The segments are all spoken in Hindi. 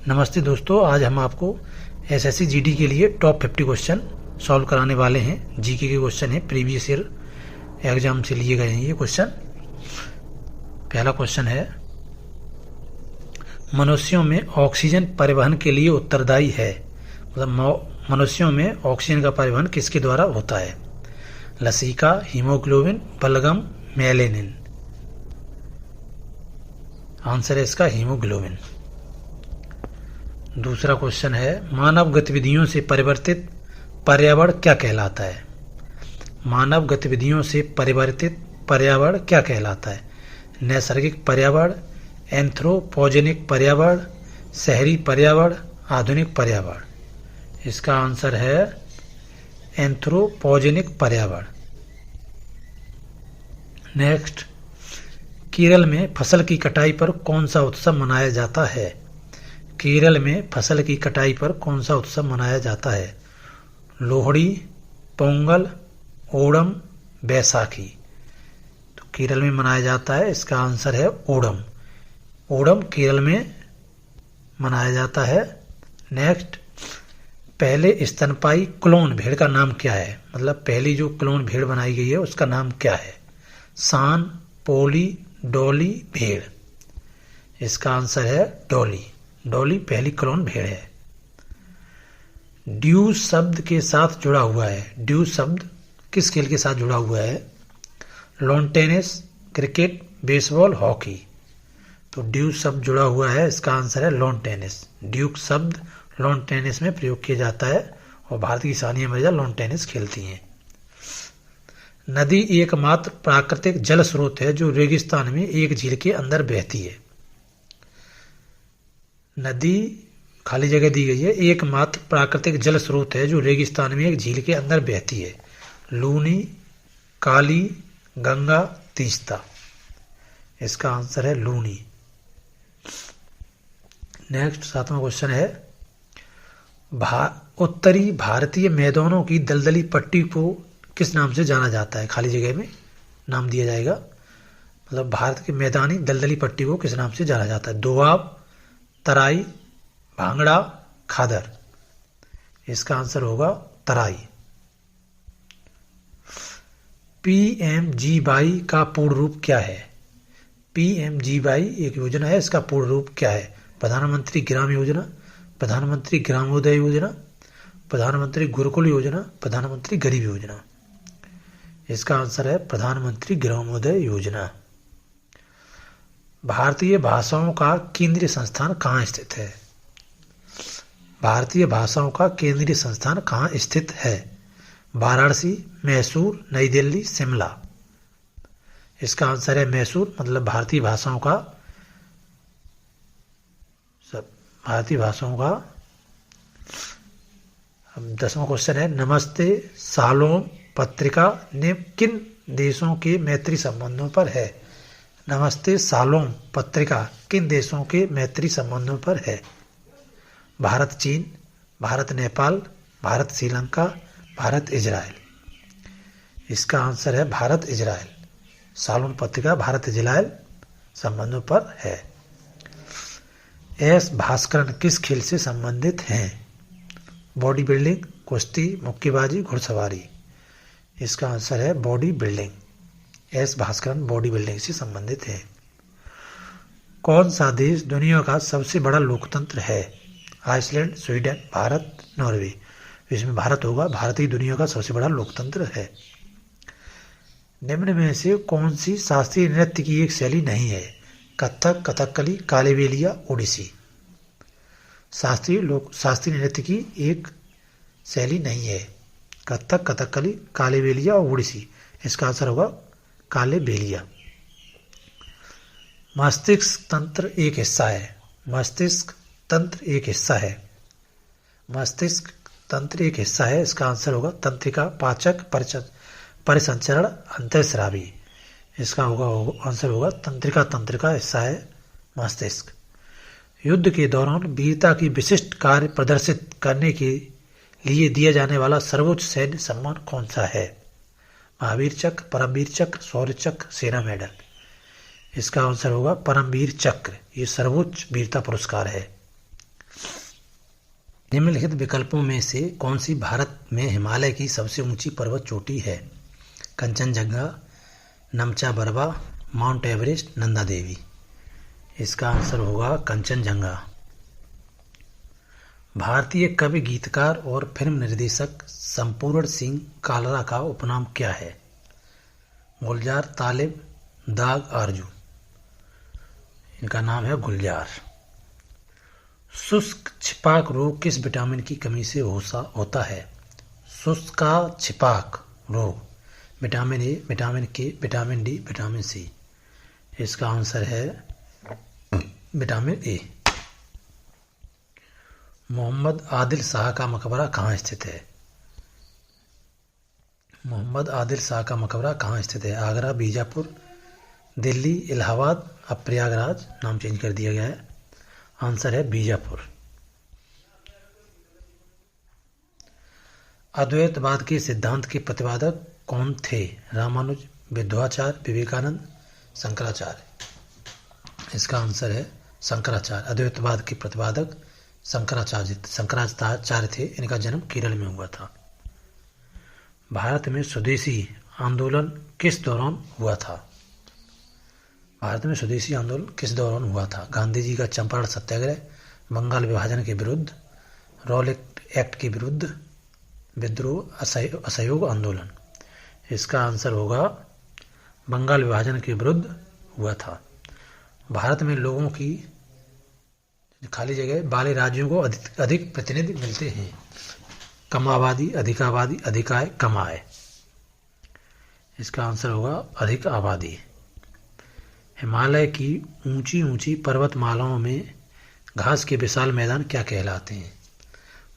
नमस्ते दोस्तों, आज हम आपको एसएससी जीडी के लिए टॉप 50 क्वेश्चन सॉल्व कराने वाले हैं। जीके के क्वेश्चन है, प्रीवियस ईयर एग्जाम से लिए गए हैं ये क्वेश्चन। पहला क्वेश्चन है, मनुष्यों में ऑक्सीजन परिवहन के लिए उत्तरदायी है। मतलब मनुष्यों में ऑक्सीजन का परिवहन किसके द्वारा होता है? लसिका, हीमोग्लोबिन, बलगम, मेलेनिन। आंसर है इसका हीमोग्लोबिन। दूसरा क्वेश्चन है, मानव गतिविधियों से परिवर्तित पर्यावरण क्या कहलाता है? मानव गतिविधियों से परिवर्तित पर्यावरण क्या कहलाता है? नैसर्गिक पर्यावरण, एंथ्रोपोजेनिक पर्यावरण, शहरी पर्यावरण, आधुनिक पर्यावरण। इसका आंसर है एंथ्रोपोजेनिक पर्यावरण। नेक्स्ट, केरल में फसल की कटाई पर कौन सा उत्सव मनाया जाता है? केरल में फसल की कटाई पर कौन सा उत्सव मनाया जाता है? लोहड़ी, पोंगल, ओणम, बैसाखी। तो केरल में मनाया जाता है, इसका आंसर है ओणम। ओणम केरल में मनाया जाता है। नेक्स्ट, पहले स्तनपाई क्लोन भेड़ का नाम क्या है? मतलब पहली जो क्लोन भेड़ बनाई गई है उसका नाम क्या है? सान, पोली, डॉली, भेड़। इसका आंसर है डॉली। डॉली पहली क्लोन भेड़ है। ड्यू शब्द के साथ जुड़ा हुआ है। ड्यू शब्द किस खेल के साथ जुड़ा हुआ है? Lawn tennis, cricket, baseball, hockey. तो ड्यू शब्द जुड़ा हुआ है, इसका आंसर है लॉन टेनिस। ड्यूक शब्द लॉन टेनिस में प्रयोग किया जाता है और भारत की सानिया मिर्जा लॉन टेनिस खेलती हैं। नदी एकमात्र प्राकृतिक जल स्रोत है जो रेगिस्तान में एक झील के अंदर बहती है। नदी खाली जगह दी गई है, एकमात्र प्राकृतिक जल स्रोत है जो रेगिस्तान में एक झील के अंदर बहती है। लूनी, काली, गंगा, तीस्ता। इसका आंसर है लूनी। नेक्स्ट, 7वां क्वेश्चन है, उत्तरी भारतीय मैदानों की दलदली पट्टी को किस नाम से जाना जाता है? खाली जगह में नाम दिया जाएगा। मतलब भारत के मैदानी दलदली पट्टी को किस नाम से जाना जाता है? दोआब, तराई, भांगड़ा, खादर। इसका आंसर होगा तराई। पीएमजीवाई का पूर्ण रूप क्या है? पीएमजीवाई एक योजना है, इसका पूर्ण रूप क्या है? प्रधानमंत्री ग्राम योजना, प्रधानमंत्री ग्रामोदय योजना, प्रधानमंत्री गुरुकुल योजना, प्रधानमंत्री गरीब योजना। इसका आंसर है प्रधानमंत्री ग्रामोदय योजना। भारतीय भाषाओं का केंद्रीय संस्थान कहाँ स्थित है? भारतीय भाषाओं का केंद्रीय संस्थान कहाँ स्थित है? वाराणसी, मैसूर, नई दिल्ली, शिमला। इसका आंसर है मैसूर। मतलब भारतीय भाषाओं का अब 10वां क्वेश्चन है, नमस्ते सालोम पत्रिका ने किन देशों के मैत्री संबंधों पर है? नमस्ते सालोम पत्रिका किन देशों के मैत्री संबंधों पर है? भारत चीन, भारत नेपाल, भारत श्रीलंका, भारत इजराइल। इसका आंसर है भारत इजराइल। सालोम पत्रिका भारत इजराइल संबंधों पर है। एस भास्करन किस खेल से संबंधित हैं? बॉडी बिल्डिंग, कुश्ती, मुक्केबाजी, घुड़सवारी। इसका आंसर है body building. S Bhaskaran body building से संबंधित है। कौन सा देश दुनिया का सबसे बड़ा लोकतंत्र है? Iceland, Sweden, Bharat, Norway. इसमें भारत होगा। भारत ही दुनिया का सबसे बड़ा लोकतंत्र है। निम्न में से कौन सी शास्त्रीय नृत्य की एक शैली नहीं है? कथक, कथकली, कालीबेलिया, ओडिसी। शास्त्रीय नृत्य की एक शैली नहीं है। कथक, कथकली, कालीबेलिया और ओडिसी। इसका आंसर होगा कालीबेलिया। मस्तिष्क तंत्र एक हिस्सा है। मस्तिष्क तंत्र एक हिस्सा है। मस्तिष्क तंत्र एक हिस्सा है। इसका आंसर होगा तंत्रिका, पाचक, परिसंचरण, अंतःस्रावी। इसका आंसर होगा तंत्रिका। तंत्र का हिस्सा है मस्तिष्क। युद्ध के दौरान वीरता की विशिष्ट कार्य प्रदर्शित करने के लिए दिया जाने वाला सर्वोच्च सैन्य सम्मान कौन सा है? महावीर चक्र, परमवीर चक्र, शौर्य चक्र, सेना मेडल। इसका आंसर होगा परमवीर चक्र। ये सर्वोच्च वीरता पुरस्कार है। निम्नलिखित विकल्पों में से कौन सी भारत में हिमालय की सबसे ऊंची पर्वत चोटी है? Kanchenjunga, Namcha Barwa, mount Everest, Nanda Devi. इसका आंसर होगा कंचनजंगा। भारतीय कवि, गीतकार और फिल्म निर्देशक संपूर्ण सिंह कालरा का उपनाम क्या है? गुलजार, तालिब, दाग, आरजू। इनका नाम है गुलजार। शुष्क छिपाक रोग किस विटामिन की कमी से होता है? शुष्क छिपाक रोग विटामिन ए, विटामिन के, विटामिन डी, विटामिन सी। इसका आंसर है विटामिन ए। मोहम्मद आदिल शाह का मकबरा कहाँ स्थित है? मोहम्मद आदिल शाह का मकबरा कहाँ स्थित है? आगरा, बीजापुर, दिल्ली, इलाहाबाद, अब प्रयागराज नाम चेंज कर दिया गया है। आंसर है बीजापुर। अद्वैतवाद के सिद्धांत के प्रतिपादक कौन थे? रामानुज, विद्वाचार्य, विवेकानंद, शंकराचार्य। इसका आंसर है शंकराचार्य। अद्वैतवाद के प्रतिपादक शंकराचार्य थे। इनका जन्म केरल में हुआ था। भारत में स्वदेशी आंदोलन किस दौरान हुआ था? भारत में स्वदेशी आंदोलन किस दौरान हुआ था? गांधी जी का चंपारण सत्याग्रह, बंगाल विभाजन के विरुद्ध, रॉलेट एक्ट के विरुद्ध, विद्रोह, असहयोग आंदोलन। इसका आंसर होगा बंगाल विभाजन के विरुद्ध हुआ था। भारत में लोगों की खाली जगह वाले राज्यों को अधिक प्रतिनिधि मिलते हैं। कम आबादी, अधिक आबादी, अधिक आय, कम आय। इसका आंसर होगा अधिक आबादी। हिमालय की ऊंची ऊंची पर्वतमालाओं में घास के विशाल मैदान क्या कहलाते हैं?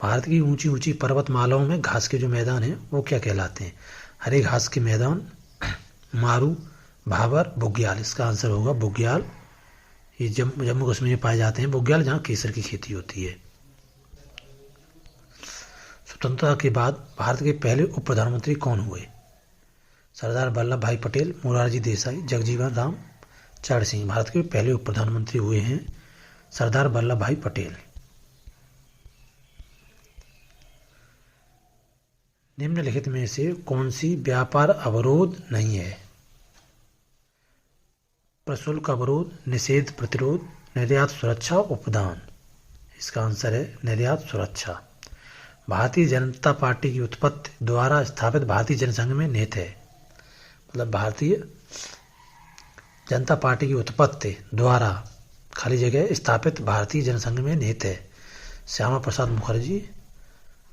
भारत की ऊंची ऊंची पर्वतमालाओं में घास के जो मैदान हैं वो क्या कहलाते हैं? हरे घास के मैदान, मारू, भाबर, बुग्याल। इसका आंसर होगा बुग्याल। ये जम्मू कश्मीर में पाए जाते हैं बुग्याल, जहाँ केसर की खेती होती है। स्वतंत्रता के बाद भारत के पहले उप प्रधानमंत्री कौन हुए? सरदार वल्लभ भाई पटेल, मोरारजी देसाई, जगजीवन राम, चरण सिंह। भारत के पहले उप प्रधानमंत्री हुए हैं सरदार वल्लभ भाई पटेल। निम्नलिखित में से कौन सी व्यापार अवरोध नहीं है? प्रशुल्क अवरोध, निषेध, प्रतिरोध, निर्यात सुरक्षा, उपदान। इसका आंसर है निर्यात सुरक्षा। भारतीय जनता पार्टी की उत्पत्ति द्वारा स्थापित भारतीय जनसंघ में निहित है। मतलब भारतीय जनता पार्टी की उत्पत्ति द्वारा खाली जगह स्थापित भारतीय जनसंघ में निहित है। श्यामा प्रसाद मुखर्जी,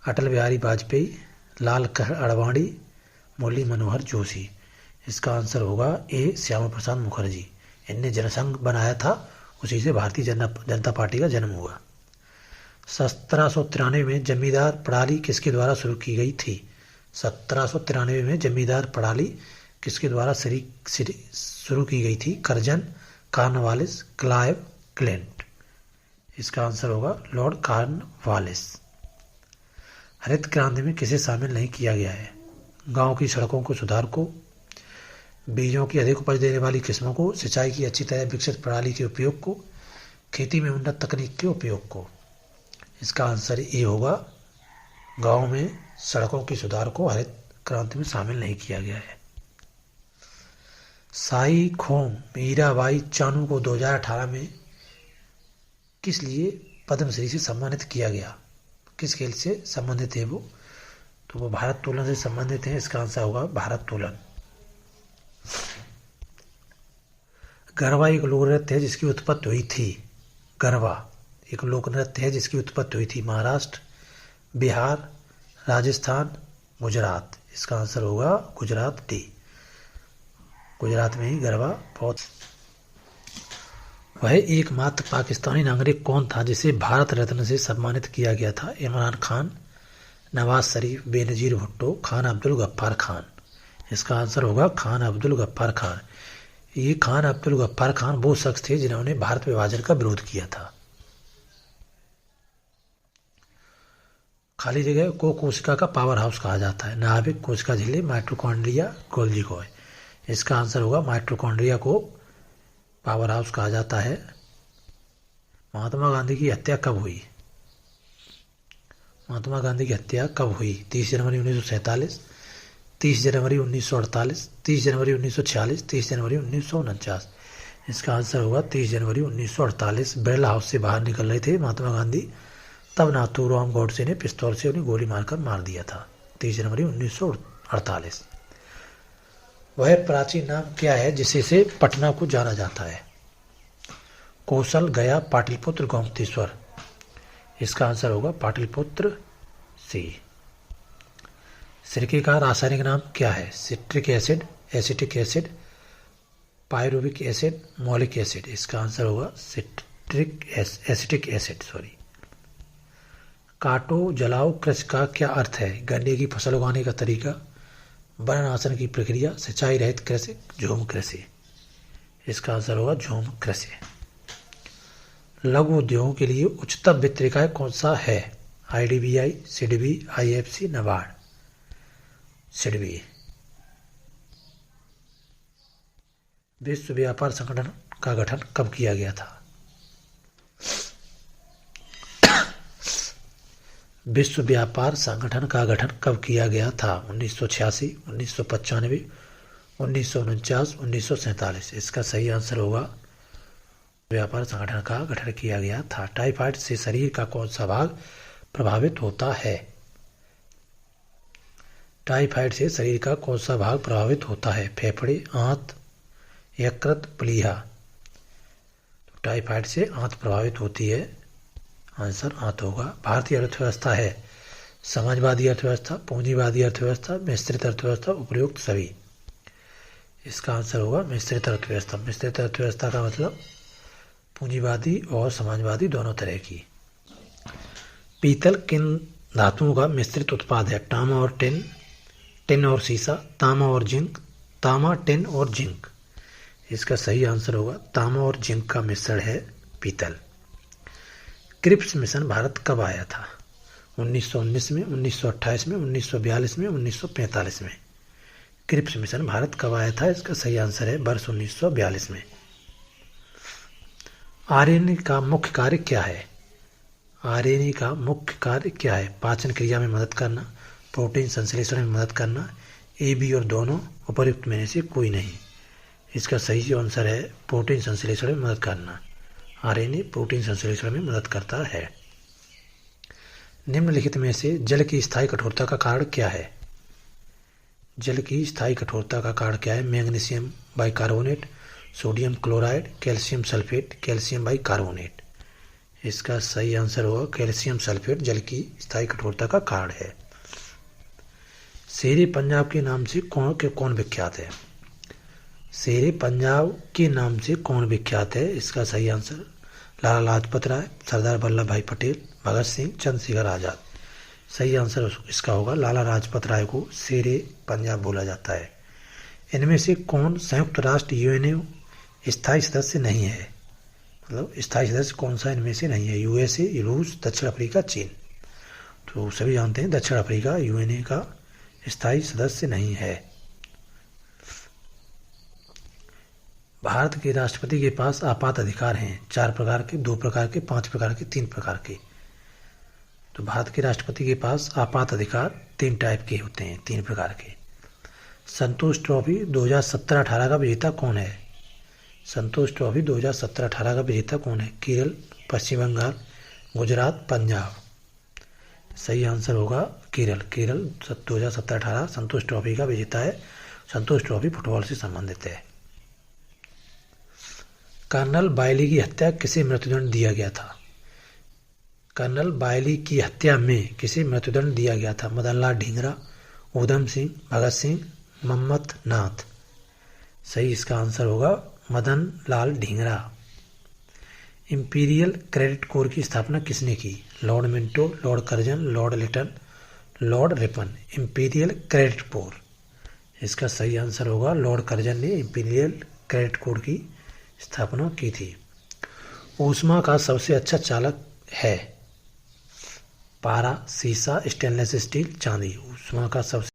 अटल बिहारी वाजपेयी, लाल कृष्ण आडवाणी, मुरली मनोहर जोशी। इसका आंसर होगा ए, श्यामा प्रसाद मुखर्जी। इनने जनसंघ बनाया था, उसी से भारतीय जनता पार्टी का जन्म हुआ। 1793 में जमींदार प्रणाली किसके द्वारा शुरू की गई थी? 1793 में जमींदार प्रणाली किसके द्वारा शुरू की गई थी? Curzon, Cornwallis, Clive, Clint. इसका आंसर होगा लॉर्ड कॉर्नवालिस। हरित क्रांति में किसे शामिल नहीं किया गया है? गांव की सड़कों को सुधार को, बीजों की अधिक उपज देने वाली किस्मों को, सिंचाई की अच्छी तरह विकसित प्रणाली के उपयोग को, खेती में उन्नत तकनीक के उपयोग को। इसका आंसर ये होगा गांव में सड़कों की सुधार को हरित क्रांति में शामिल नहीं किया गया है। साई खोम मीराबाई चानू को 2018 में किस लिए पद्मश्री से सम्मानित किया गया? किस खेल से संबंधित है वो? तो वो भारत तोलन से संबंधित है। इसका आंसर होगा भारत तोलन। गरबा एक लोक नृत्य है जिसकी उत्पत्ति हुई थी। गरबा एक लोक नृत्य है जिसकी उत्पत्ति हुई थी महाराष्ट्र, बिहार, राजस्थान, गुजरात। इसका आंसर होगा गुजरात, डी। गुजरात में ही गरबा बहुत। वह एकमात्र पाकिस्तानी नागरिक कौन था जिसे भारत रत्न से सम्मानित किया गया था? इमरान खान, नवाज शरीफ, बेनजीर भुट्टो, खान अब्दुल गफ्फार खान। इसका आंसर होगा खान अब्दुल गफ्फार खान। ये खान अब्दुल गफ्फार खान वो शख्स थे जिन्होंने भारत विभाजन का विरोध किया था। खाली जगह को कोशिका का पावर हाउस कहा जाता है। नाभिक, कोशिका झिल्ली, माइटोकॉन्ड्रिया, गोल्जी कॉय। इसका आंसर होगा माइटोकॉन्ड्रिया को पावर हाउस कहा जाता है। महात्मा गांधी की हत्या कब हुई? महात्मा गांधी की हत्या कब हुई? 30 जनवरी 1947, 30 जनवरी 1948, 30 जनवरी 1946, 30 जनवरी 1949। इसका आंसर होगा 30 जनवरी 1948। बिरला हाउस से बाहर निकल रहे थे महात्मा गांधी, तब नाथूराम गोडसे ने पिस्तौल से उन्हें गोली मारकर मार दिया था। 30 जनवरी 1948। वह प्राचीन नाम क्या है जिसे से पटना को जाना जाता है? कौशल, गया, पाटलिपुत्र, गोमतीश्वर। इसका आंसर होगा पाटलिपुत्र सी। सिरके का रासायनिक नाम क्या है? Citric acid, acetic acid, pyruvic acid, malic acid. इसका आंसर होगा एसिटिक एसिड। काटो जलाओ कृषि का क्या अर्थ है? गन्ने की फसल उगाने का तरीका, वननाशन की प्रक्रिया, सिंचाई रहित कृषि, झूम कृषि। इसका आंसर होगा झूम कृषि। लघु उद्योगों के लिए उच्चतम वित्त निकाय कौन सा है? IDBI, SIDBI, IFC, NABARD. सिडबी। विश्व व्यापार संगठन का गठन कब किया गया था? विश्व व्यापार संगठन का गठन कब किया गया था? 1986, 1995, 1949, 1947। इसका सही आंसर होगा व्यापार संगठन का गठन किया गया था। टाइफाइड से शरीर का कौन सा भाग प्रभावित होता है? टाइफाइड से शरीर का कौन सा भाग प्रभावित होता है? फेफड़े, आंत, यकृत, प्लीहा। टाइफाइड से आंत प्रभावित होती है, आंसर आंत होगा। भारतीय अर्थव्यवस्था है समाजवादी अर्थव्यवस्था, पूंजीवादी अर्थव्यवस्था, मिश्रित अर्थव्यवस्था, उपयुक्त सभी। इसका आंसर होगा मिश्रित अर्थव्यवस्था। मिश्रित अर्थव्यवस्था का मतलब पूंजीवादी और समाजवादी दोनों तरह की। पीतल किन धातुओं का मिश्रित उत्पाद है? तांबा और टिन, टिन और सीसा, तांबा और जिंक, तांबा, टिन और जिंक। इसका सही आंसर होगा तांबा और जिंक का मिश्रण है पीतल। क्रिप्स मिशन भारत कब आया था? 1919 में, 1928 में, 1942 में, 1945 में। क्रिप्स मिशन भारत कब आया था? इसका सही आंसर है वर्ष 1942 में। आरएनए का मुख्य कार्य क्या है? आरएनए का मुख्य कार्य क्या है? पाचन क्रिया में मदद करना, प्रोटीन संश्लेषण में मदद करना, ए, बी और दोनों, उपर्युक्त में से कोई नहीं। इसका सही आंसर है प्रोटीन संश्लेषण में मदद करना। आरएनए प्रोटीन संश्लेषण में मदद करता है। निम्नलिखित में से जल की स्थायी कठोरता का कारण क्या है? जल की स्थायी कठोरता का कारण क्या है? Magnesium bicarbonate, sodium chloride, calcium sulphate, calcium bicarbonate. इसका सही आंसर होगा कैल्शियम सल्फेट जल की स्थायी कठोरता का कारण है। शेरे पंजाब के नाम से कौन विख्यात है? शेरे पंजाब के नाम से कौन विख्यात है? इसका सही आंसर लाला लाजपत राय, सरदार वल्लभ भाई पटेल, भगत सिंह, चंद्रशेखर आजाद। सही आंसर इसका होगा लाला लाजपत राय को शेरे पंजाब बोला जाता है। इनमें से कौन संयुक्त राष्ट्र यूएनओ स्थायी सदस्य नहीं है? मतलब स्थायी सदस्य कौन सा इनमें से नहीं है? USA, रूस, दक्षिण अफ्रीका, चीन। तो सभी जानते हैं दक्षिण अफ्रीका यूएनए का स्थायी सदस्य नहीं है। भारत के राष्ट्रपति के पास आपात अधिकार हैं 4 प्रकार के, 2 प्रकार के, 5 प्रकार के, 3 प्रकार के। तो भारत के राष्ट्रपति के पास आपात अधिकार 3 टाइप के होते हैं, 3 प्रकार के। संतोष ट्रॉफी 2017-18 का विजेता कौन है? संतोष ट्रॉफी 2017-18 का विजेता कौन है? केरल, पश्चिम बंगाल, गुजरात, पंजाब। सही आंसर होगा केरल। केरल 2017-18 संतोष ट्रॉफी का विजेता है। संतोष ट्रॉफी फुटबॉल से संबंधित है। कर्नल बायली की हत्या किसे मृत्युदंड दिया गया था? कर्नल बायली की हत्या में किसे मृत्युदंड दिया गया था? मदन लाल ढींगरा, उधम सिंह, भगत सिंह, मम्मथ नाथ। सही इसका आंसर होगा Madan Lal Dhingra. Imperial Credit Corps की स्थापना किसने की? Lord Minto, Lord Curzon, Lord Lytton, Lord Ripon. Imperial Credit Corps, इसका सही आंसर होगा लॉर्ड कर्जन ने इंपीरियल क्रेडिट कोर की स्थापना की थी। ऊष्मा का सबसे अच्छा चालक है? पारा, सीसा, स्टेनलेस स्टील, चांदी। ऊष्मा का सबसे